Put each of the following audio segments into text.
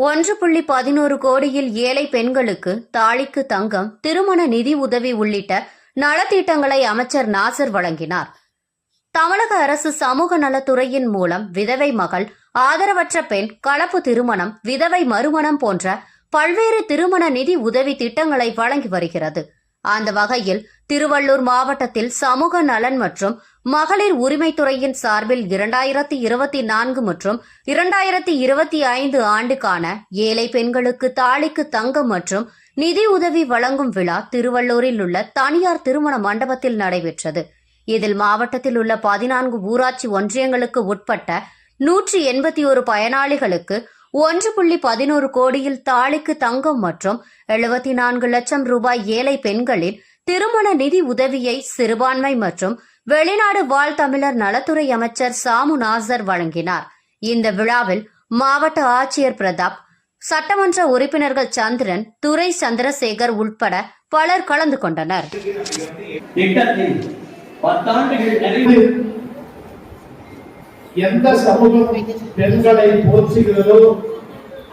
1.11 கோடியில் ஏழை பெண்களுக்கு தாலிக்கு தங்கம், திருமண நிதி உதவி உள்ளிட்ட நலத்திட்டங்களை அமைச்சர் நாசர் வழங்கினார். தமிழக அரசு சமூக நலத்துறையின் மூலம் விதவை மகள், ஆதரவற்ற பெண், கலப்பு திருமணம், விதவை மறுமணம் போன்ற பல்வேறு திருமண நிதி உதவி திட்டங்களை வழங்கி வருகிறது. அந்த வகையில் திருவள்ளூர் மாவட்டத்தில் சமூக நலன் மற்றும் மகளிர் உரிமைத்துறையின் சார்பில் 2024 மற்றும் 2025 ஆண்டுக்கான ஏழை பெண்களுக்கு தாலிக்கு தங்கம் மற்றும் நிதி உதவி வழங்கும் விழா திருவள்ளூரில் உள்ள தனியார் திருமண மண்டபத்தில் நடைபெற்றது. இதில் மாவட்டத்தில் உள்ள 14 ஊராட்சி ஒன்றியங்களுக்கு உட்பட்ட 181 பயனாளிகளுக்கு 1.11 கோடியில் தாலிக்கு தங்கம் மற்றும் 74 லட்சம் ரூபாய் ஏழை பெண்களின் திருமண நிதி உதவியை சிறுபான்மை மற்றும் வெளிநாடு வாழ் தமிழர் நலத்துறை அமைச்சர் சாமு நாசர் வழங்கினார். இந்த விழாவில் மாவட்ட ஆட்சியர் பிரதாப், சட்டமன்ற உறுப்பினர்கள் சந்திரன், துரை சந்திரசேகர் உட்பட பலர் கலந்து கொண்டனர். எந்த சமூகம் பெண்களை போற்றுகிறதோ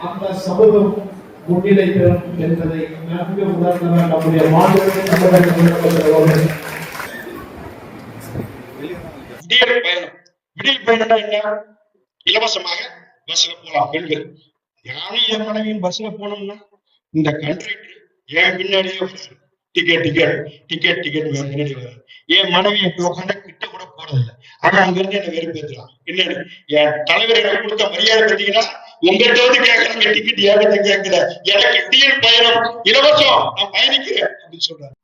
அந்த சமூகம் முன்னிலை பெறும் என்பதை நன்கு உணர்ந்தவர் நம்முடைய விடியல் பயணம் என்ன? இலவசமாக பஸ்ல போலாம் பெண்கள். நானும் என் மனைவியும் பஸ்ல போனோம்னா இந்த கண்ட்ராக்டர் என் பின்னாடியே டிக்கெட் டிக்கெட் டிக்கெட் டிக்கெட் முன்னாடி என் மனைவியை உட்காந்து கிட்ட கூட போறதில்லை. ஆனா அங்கிருந்து என்ன வெறுப்பேற்றலாம். என்னன்னு என் தலைவர் எனக்கு கொடுத்த மரியாதை பார்த்தீங்கன்னா, உங்கள்கிட்ட வந்து கேட்கறாங்க டிக்கெட், ஏகத்தை கேட்கல, எனக்கு விடியல் பயணம் இலவசம், நான் பயணிக்கிறேன் அப்படின்னு சொல்றாரு.